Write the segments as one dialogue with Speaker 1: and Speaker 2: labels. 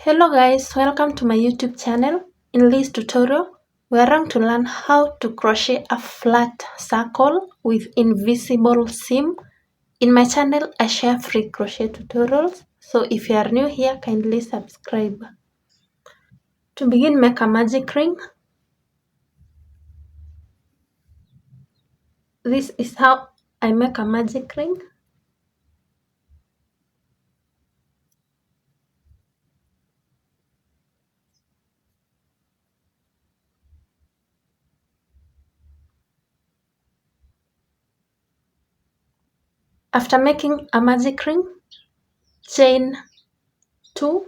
Speaker 1: Hello guys, welcome to my YouTube channel. In this tutorial, we are going to learn how to crochet a flat circle with invisible seam. In my channel, I share free crochet tutorials, so if you are new here, kindly subscribe. To begin, make a magic ring. This is how I make a magic ring. After making a magic ring, chain 2,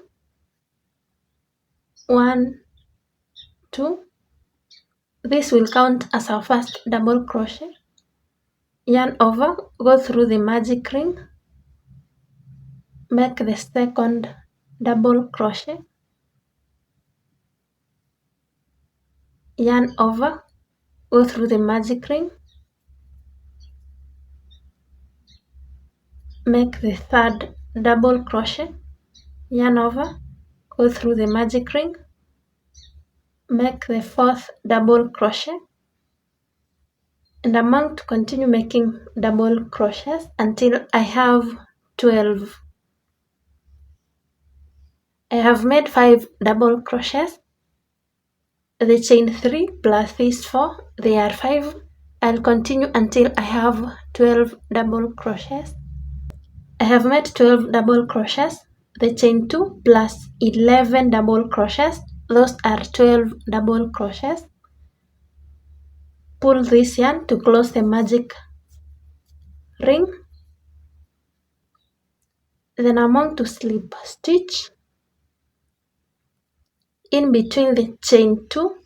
Speaker 1: 1, 2. This will count as our first double crochet. Yarn over, go through the magic ring, make the second double crochet, yarn over, go through the magic ring, make the third double crochet, yarn over, go through the magic ring, make the fourth double crochet, and I'm going to continue making double crochets until I have 12. I have made 5 double crochets. The chain 3 plus these 4, they are 5. I'll continue until I have 12 double crochets. I have made 12 double crochets. The chain 2 plus 11 double crochets, those are 12 double crochets. Pull this yarn to close the magic ring. Then I'm going to slip stitch in between the chain 2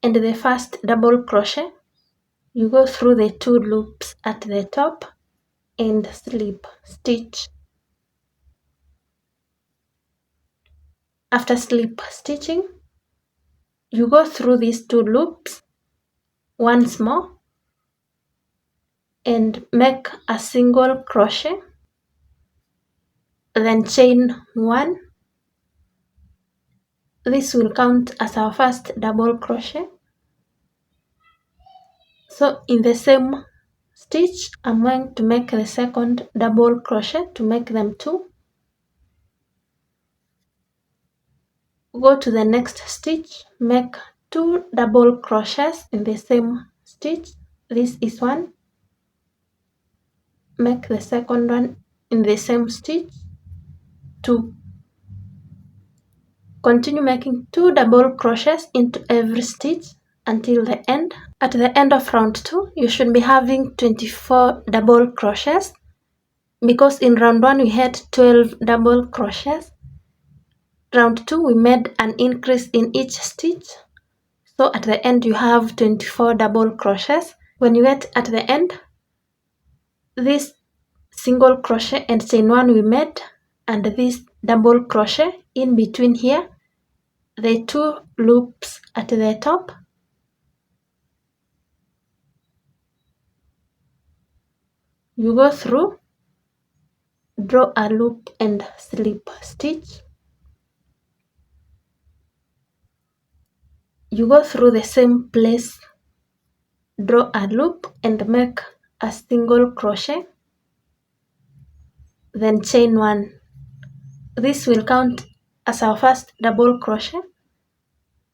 Speaker 1: and the first double crochet. You go through the 2 loops at the top and slip stitch. After slip stitching, you go through these 2 loops once more and make a single crochet, then chain 1. This will count as our first double crochet. So in the same stitch, I'm going to make the second double crochet to make them 2. Go to the next stitch, make 2 double crochets in the same stitch. This is 1. Make the second one in the same stitch, 2. Continue making 2 double crochets into every stitch until the end. At the end of round 2, you should be having 24 double crochets, because in round 1 we had 12 double crochets. Round 2 we made an increase in each stitch, so at the end you have 24 double crochets. When you get at the end, this single crochet and chain 1 we made, and this double crochet in between here, the 2 loops at the top, you go through, draw a loop and slip stitch. You go through the same place, draw a loop and make a single crochet, then chain 1. This will count as our first double crochet.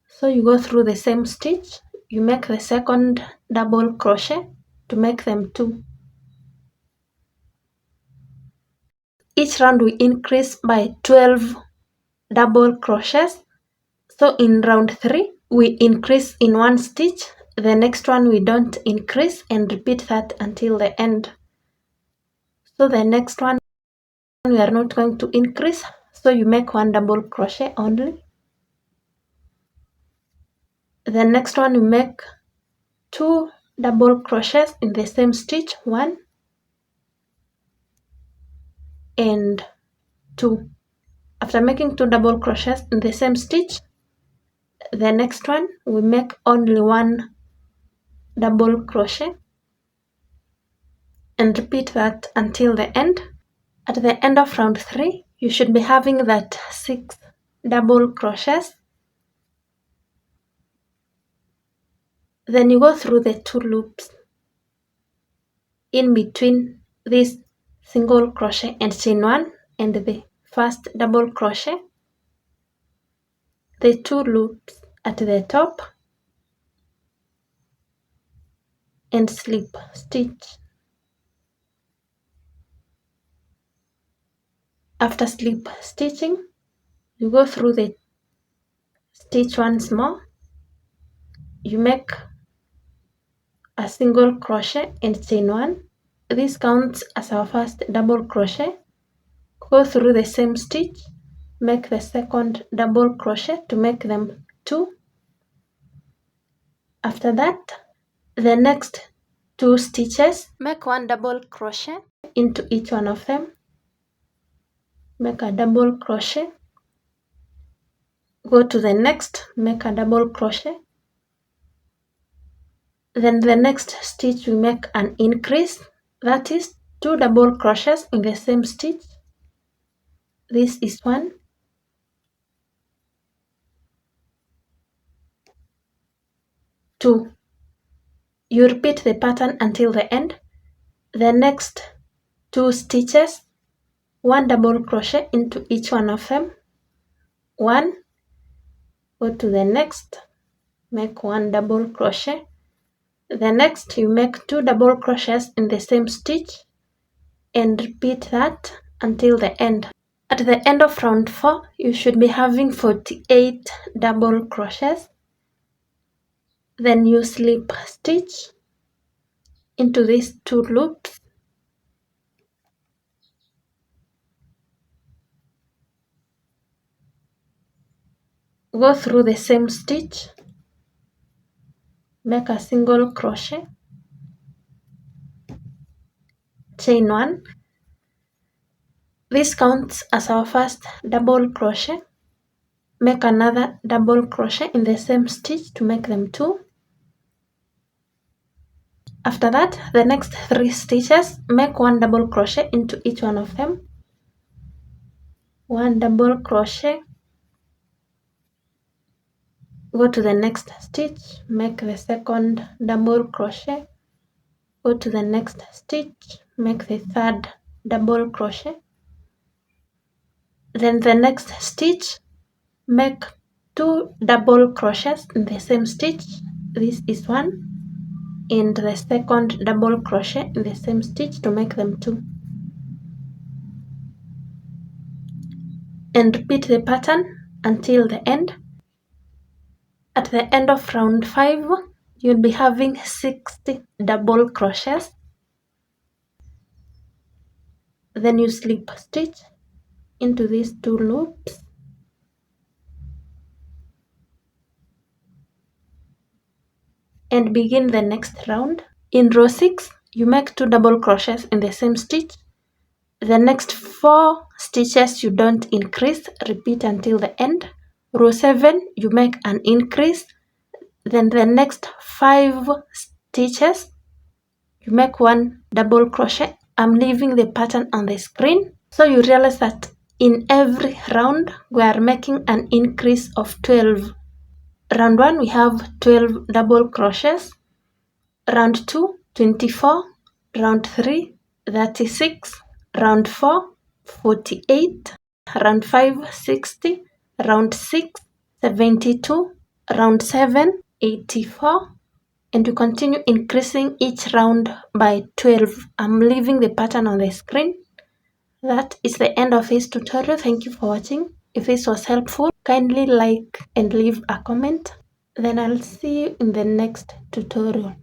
Speaker 1: So you go through the same stitch, you make the second double crochet to make them 2. Each round we increase by 12 double crochets. So in round 3, we increase in 1 stitch, the next one we don't increase, and repeat that until the end. So the next one we are not going to increase, so you make 1 double crochet only. The next one you make 2 double crochets in the same stitch, 1 and 2. After making 2 double crochets in the same stitch, the next one we make only 1 double crochet and repeat that until the end. At the end of round 3, you should be having that 6 double crochets. Then you go through the 2 loops in between this single crochet and chain 1 and the first double crochet, the 2 loops at the top, and slip stitch. After slip stitching, you go through the stitch once more, you make a single crochet and chain 1. This counts as our first double crochet. Go through the same stitch, make the second double crochet to make them 2. After that, the next 2 stitches, make 1 double crochet into each one of them, make a double crochet, go to the next, make a double crochet. Then the next stitch we make an increase, that is 2 double crochets in the same stitch. This is 1, 2. You repeat the pattern until the end. The next 2 stitches, 1 double crochet into each one of them, 1, go to the next, make 1 double crochet. The next you make 2 double crochets in the same stitch and repeat that until the end. At the end of round 4, you should be having 48 double crochets. Then you slip stitch into these 2 loops. Go through the same stitch, make a single crochet, chain 1. This counts as our first double crochet. Make another double crochet in the same stitch to make them 2. After that, the next 3 stitches, make 1 double crochet into each one of them, 1 double crochet, go to the next stitch, make the second double crochet, go to the next stitch, make the third double crochet. Then the next stitch, make 2 double crochets in the same stitch. This is 1, and the second double crochet in the same stitch to make them 2. And repeat the pattern until the end. At the end of round 5, you'll be having 60 double crochets. Then you slip stitch into these 2 loops and begin the next round. In row 6, you make 2 double crochets in the same stitch. The next 4 stitches you don't increase, repeat until the end. Row 7, you make an increase. Then the next 5 stitches, you make 1 double crochet. I'm leaving the pattern on the screen, so you realize that in every round we are making an increase of 12. Round 1 we have 12 double crochets, round 2 24, round 3 36, round 4 48, round 5 60, round 6 72, round 7 84, and you continue increasing each round by 12. I'm leaving the pattern on the screen. That is the end of this tutorial. Thank you for watching. If this was helpful, kindly like and leave a comment. Then I'll see you in the next tutorial.